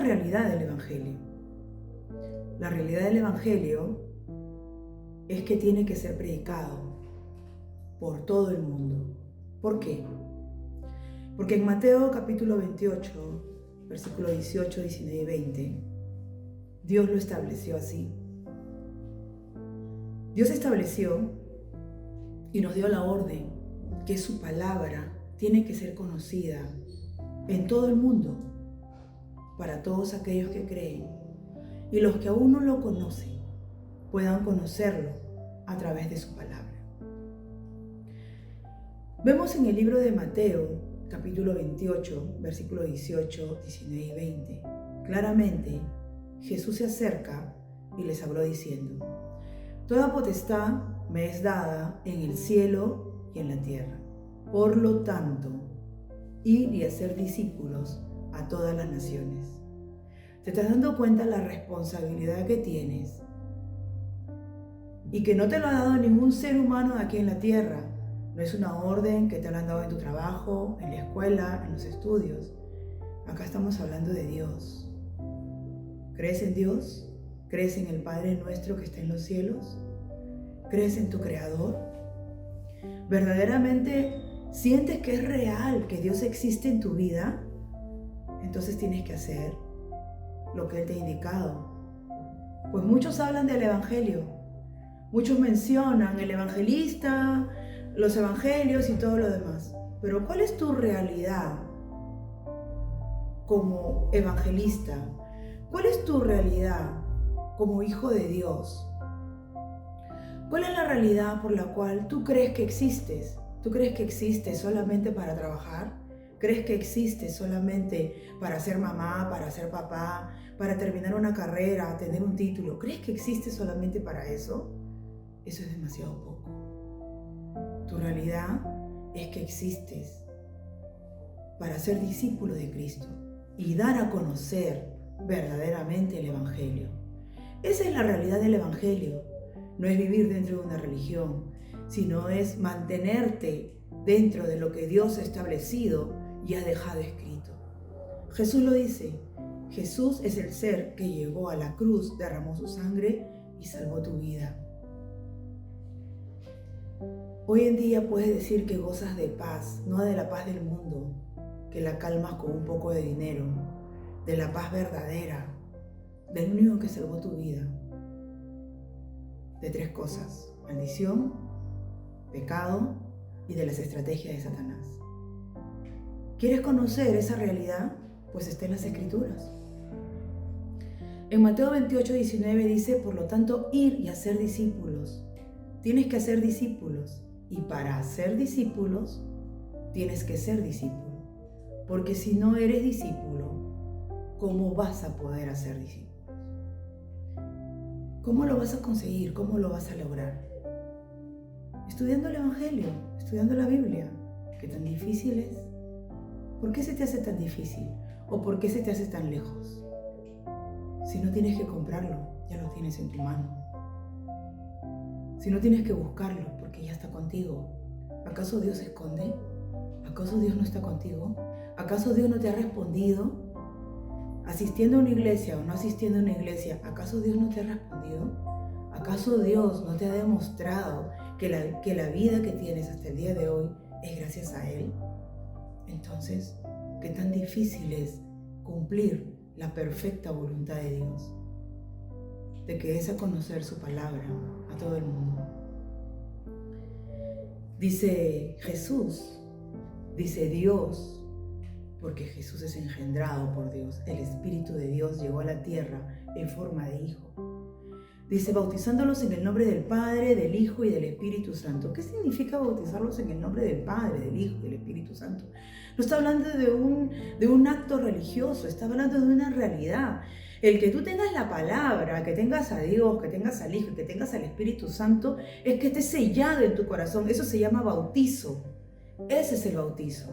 realidad del Evangelio? La realidad del Evangelio es que tiene que ser predicado por todo el mundo. ¿Por qué? Porque en Mateo capítulo 28, versículos 18, 19 y 20, Dios lo estableció así. Dios estableció y nos dio la orden que su palabra tiene que ser conocida en todo el mundo, para todos aquellos que creen, y los que aún no lo conocen puedan conocerlo a través de su palabra. Vemos en el libro de Mateo, capítulo 28, versículos 18, 19 y 20, claramente Jesús se acerca y les habló diciendo: toda potestad me es dada en el cielo y en la tierra. Por lo tanto, ir y hacer discípulos a todas las naciones. ¿Te estás dando cuenta la responsabilidad que tienes? Y que no te lo ha dado ningún ser humano aquí en la tierra. No es una orden que te lo han dado en tu trabajo, en la escuela, en los estudios. Acá estamos hablando de Dios. ¿Crees en Dios? ¿Crees en el Padre nuestro que está en los cielos? ¿Crees en tu Creador? ¿Verdaderamente sientes que es real, que Dios existe en tu vida? Entonces tienes que hacer lo que Él te ha indicado. Pues muchos hablan del Evangelio. Muchos mencionan el evangelista, los evangelios y todo lo demás. Pero ¿cuál es tu realidad como evangelista? ¿Cuál es tu realidad como hijo de Dios? ¿Cuál es la realidad por la cual tú crees que existes? ¿Tú crees que existes solamente para trabajar? ¿Crees que existes solamente para ser mamá, para ser papá, para terminar una carrera, tener un título? ¿Crees que existes solamente para eso? Eso es demasiado poco. Tu realidad es que existes para ser discípulo de Cristo y dar a conocer verdaderamente el Evangelio. Esa es la realidad del Evangelio. No es vivir dentro de una religión, sino es mantenerte dentro de lo que Dios ha establecido y ha dejado escrito. Jesús lo dice. Jesús es el ser que llegó a la cruz, derramó su sangre y salvó tu vida. Hoy en día puedes decir que gozas de paz, no de la paz del mundo, que la calmas con un poco de dinero, de la paz verdadera, del único que salvó tu vida. De tres cosas: maldición, pecado y de las estrategias de Satanás. ¿Quieres conocer esa realidad? Pues está en las Escrituras. En Mateo 28, 19 dice: por lo tanto, ir y hacer discípulos. Tienes que hacer discípulos. Y para hacer discípulos, tienes que ser discípulo. Porque si no eres discípulo, ¿cómo vas a poder hacer discípulos? ¿Cómo lo vas a conseguir? ¿Cómo lo vas a lograr? Estudiando el Evangelio, estudiando la Biblia. ¿Qué tan difícil es? ¿Por qué se te hace tan difícil? ¿O por qué se te hace tan lejos? Si no tienes que comprarlo, ya lo tienes en tu mano. Si no tienes que buscarlo, porque ya está contigo. ¿Acaso Dios se esconde? ¿Acaso Dios no está contigo? ¿Acaso Dios no te ha respondido? Asistiendo a una iglesia o no asistiendo a una iglesia, ¿acaso Dios no te ha respondido? ¿Acaso Dios no te ha demostrado que la vida que tienes hasta el día de hoy es gracias a Él? Entonces, ¿qué tan difícil es cumplir la perfecta voluntad de Dios? De que es a conocer su palabra a todo el mundo. Dice Jesús, dice Dios, porque Jesús es engendrado por Dios. El Espíritu de Dios llegó a la tierra en forma de hijo. Dice, bautizándolos en el nombre del Padre, del Hijo y del Espíritu Santo. ¿Qué significa bautizarlos en el nombre del Padre, del Hijo y del Espíritu Santo? No está hablando de un acto religioso, está hablando de una realidad. El que tú tengas la palabra, que tengas a Dios, que tengas al Hijo, que tengas al Espíritu Santo, es que esté sellado en tu corazón. Eso se llama bautizo. Ese es el bautizo.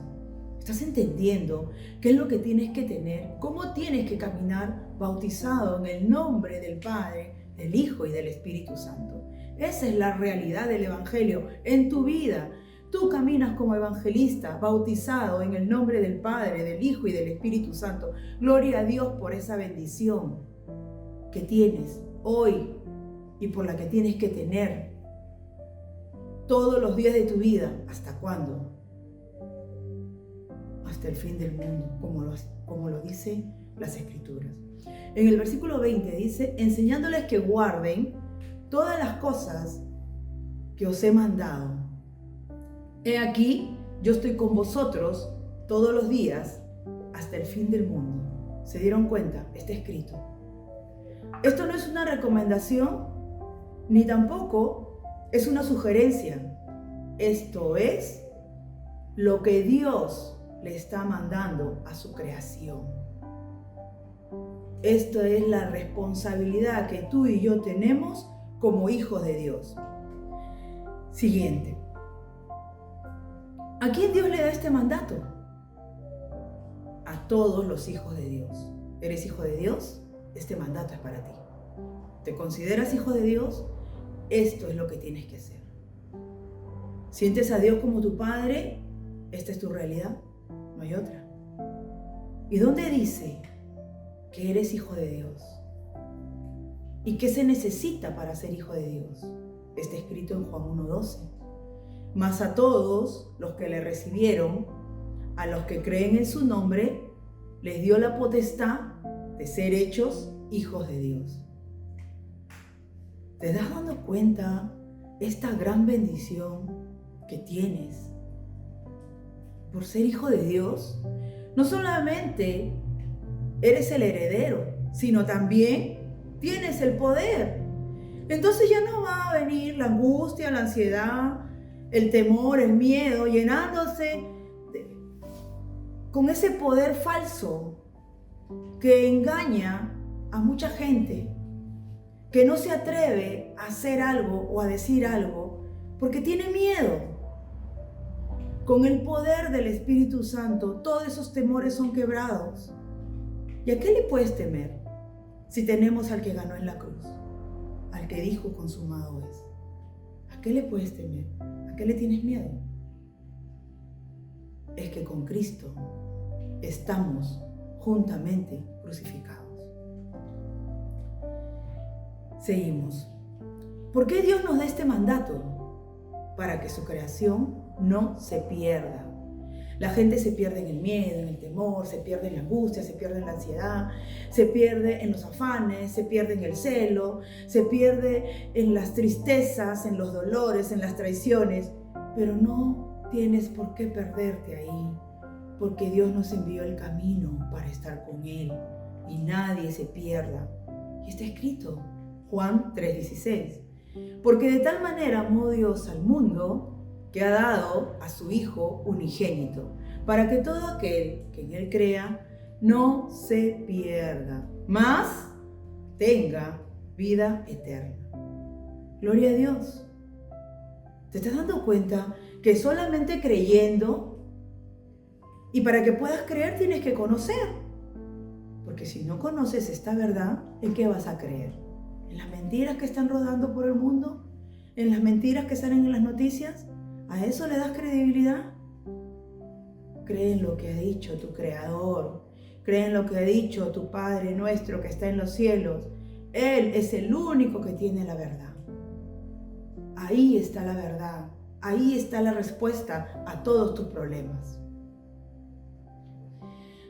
¿Estás entendiendo qué es lo que tienes que tener? ¿Cómo tienes que caminar bautizado en el nombre del Padre, del Hijo y del Espíritu Santo? Esa es la realidad del Evangelio en tu vida. Tú caminas como evangelista, bautizado en el nombre del Padre, del Hijo y del Espíritu Santo. Gloria a Dios por esa bendición que tienes hoy y por la que tienes que tener todos los días de tu vida. ¿Hasta cuándo? Hasta el fin del mundo, como lo dicen las Escrituras. En el versículo 20 dice, enseñándoles que guarden todas las cosas que os he mandado. He aquí, yo estoy con vosotros todos los días hasta el fin del mundo. ¿Se dieron cuenta? Está escrito. Esto no es una recomendación, ni tampoco es una sugerencia. Esto es lo que Dios le está mandando a su creación. Esto es la responsabilidad que tú y yo tenemos como hijos de Dios. Siguiente. ¿A quién Dios le da este mandato? A todos los hijos de Dios. ¿Eres hijo de Dios? Este mandato es para ti. ¿Te consideras hijo de Dios? Esto es lo que tienes que hacer. ¿Sientes a Dios como tu Padre? ¿Esta es tu realidad? No hay otra. ¿Y dónde dice que eres hijo de Dios? ¿Y qué se necesita para ser hijo de Dios? Está escrito en Juan 1:12. Mas a todos los que le recibieron, a los que creen en su nombre, les dio la potestad de ser hechos hijos de Dios. ¿Te das dando cuenta esta gran bendición que tienes por ser hijo de Dios? No solamente eres el heredero, sino también tienes el poder. Entonces ya no va a venir la angustia, la ansiedad, el temor, el miedo, llenándose con ese poder falso que engaña a mucha gente, que no se atreve a hacer algo o a decir algo porque tiene miedo. Con el poder del Espíritu Santo, todos esos temores son quebrados. ¿Y a qué le puedes temer si tenemos al que ganó en la cruz? Al que dijo consumado es. ¿A qué le puedes temer? ¿A qué le tienes miedo? Es que con Cristo estamos juntamente crucificados. Seguimos. ¿Por qué Dios nos da este mandato? Para que su creación no se pierda. La gente se pierde en el miedo, en el temor, se pierde en la angustia, se pierde en la ansiedad, se pierde en los afanes, se pierde en el celo, se pierde en las tristezas, en los dolores, en las traiciones. Pero no tienes por qué perderte ahí, porque Dios nos envió el camino para estar con Él y nadie se pierda. Y está escrito, Juan 3:16. Porque de tal manera amó Dios al mundo que ha dado a su Hijo unigénito, para que todo aquel que en Él crea no se pierda, mas tenga vida eterna. Gloria a Dios. ¿Te estás dando cuenta que solamente creyendo, y para que puedas creer tienes que conocer? Porque si no conoces esta verdad, ¿en qué vas a creer? ¿En las mentiras que están rodando por el mundo? ¿En las mentiras que salen en las noticias? ¿A eso le das credibilidad? Cree en lo que ha dicho tu Creador. Cree en lo que ha dicho tu Padre nuestro que está en los cielos. Él es el único que tiene la verdad. Ahí está la verdad. Ahí está la respuesta a todos tus problemas.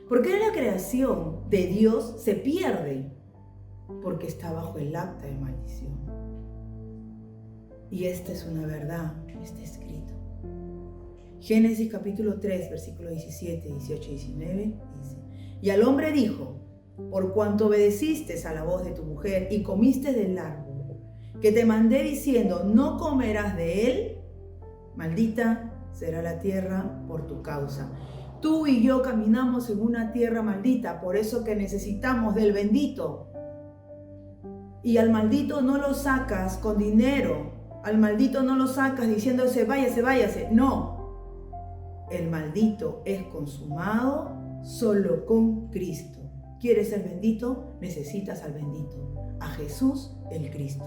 ¿Por qué la creación de Dios se pierde? Porque está bajo el acta de maldición. Y esta es una verdad, está escrito. Génesis capítulo 3, versículos 17, 18 y 19 dice: Y al hombre dijo: por cuanto obedeciste a la voz de tu mujer y comiste del árbol que te mandé diciendo, no comerás de él, maldita será la tierra por tu causa. Tú y yo caminamos en una tierra maldita, por eso que necesitamos del bendito. Y al maldito no lo sacas con dinero, al maldito no lo sacas diciéndose váyase, váyase. No, el maldito es consumado solo con Cristo. ¿Quieres ser bendito? Necesitas al bendito, a Jesús el Cristo.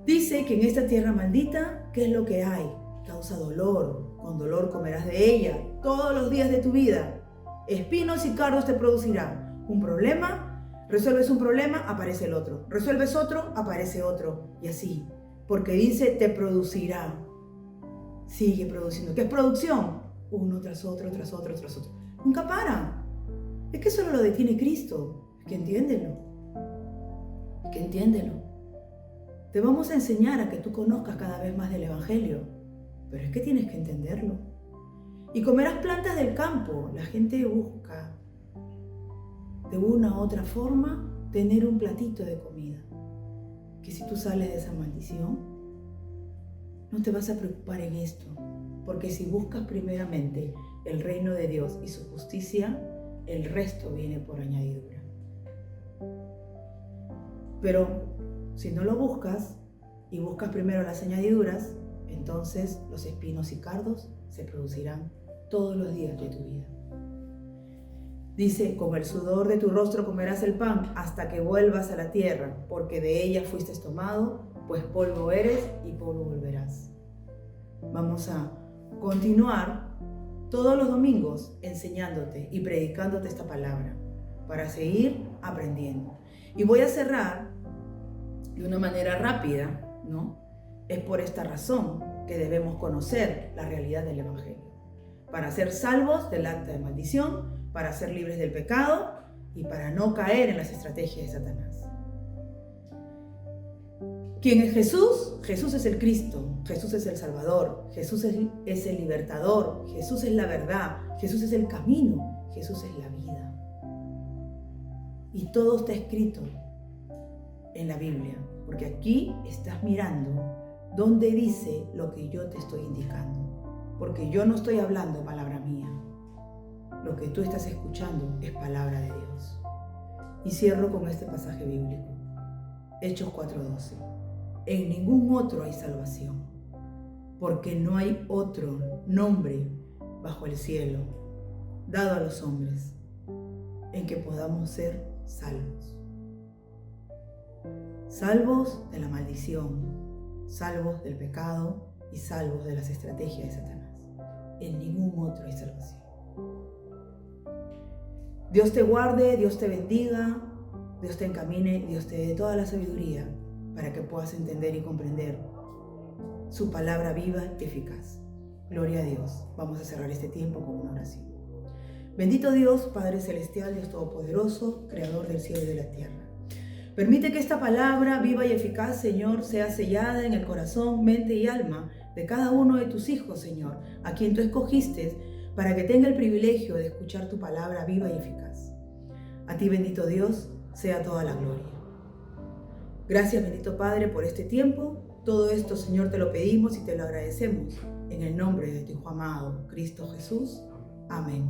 Dice que en esta tierra maldita, ¿qué es lo que hay? causa dolor. Con dolor comerás de ella todos los días de tu vida. Espinos y cardos te producirá. Un problema, resuelves un problema, aparece el otro. Resuelves otro, aparece otro. Y así, porque dice, te producirá. Sigue produciendo. ¿Qué es producción? Uno tras otro, tras otro, tras otro. Nunca para. Es que solo lo detiene Cristo. Es que entiéndelo. Es que entiéndelo. Te vamos a enseñar a que tú conozcas cada vez más del Evangelio. Pero es que tienes que entenderlo. Y comerás plantas del campo. La gente busca de una u otra forma tener un platito de comida. Que si tú sales de esa maldición, no te vas a preocupar en esto, porque si buscas primeramente el reino de Dios y su justicia, el resto viene por añadidura. Pero si no lo buscas y buscas primero las añadiduras, entonces los espinos y cardos se producirán todos los días de tu vida. Dice, con el sudor de tu rostro comerás el pan hasta que vuelvas a la tierra, porque de ella fuiste tomado, pues polvo eres y polvo volverás. Vamos a continuar todos los domingos enseñándote y predicándote esta palabra para seguir aprendiendo. Y voy a cerrar de una manera rápida, ¿no? Es por esta razón que debemos conocer la realidad del Evangelio, para ser salvos del acta de maldición, para ser libres del pecado y para no caer en las estrategias de Satanás. ¿Quién es Jesús? Jesús es el Cristo, Jesús es el Salvador, Jesús es el libertador, Jesús es la verdad, Jesús es el camino, Jesús es la vida. Y todo está escrito en la Biblia, porque aquí estás mirando donde dice lo que yo te estoy indicando, porque yo no estoy hablando palabra mía, lo que tú estás escuchando es palabra de Dios. Y cierro con este pasaje bíblico, Hechos 4:12. En ningún otro hay salvación, porque no hay otro nombre bajo el cielo dado a los hombres en que podamos ser salvos. Salvos de la maldición, salvos del pecado y salvos de las estrategias de Satanás. En ningún otro hay salvación. Dios te guarde, Dios te bendiga, Dios te encamine, Dios te dé toda la sabiduría para que puedas entender y comprender su palabra viva y eficaz. Gloria a Dios. Vamos a cerrar este tiempo con una oración. Bendito Dios, Padre Celestial, Dios Todopoderoso, Creador del cielo y de la tierra. Permite que esta palabra viva y eficaz, Señor, sea sellada en el corazón, mente y alma de cada uno de tus hijos, Señor, a quien tú escogiste para que tenga el privilegio de escuchar tu palabra viva y eficaz. A ti, bendito Dios, sea toda la gloria. Gracias, bendito Padre, por este tiempo. Todo esto, Señor, te lo pedimos y te lo agradecemos. En el nombre de tu Hijo amado, Cristo Jesús. Amén.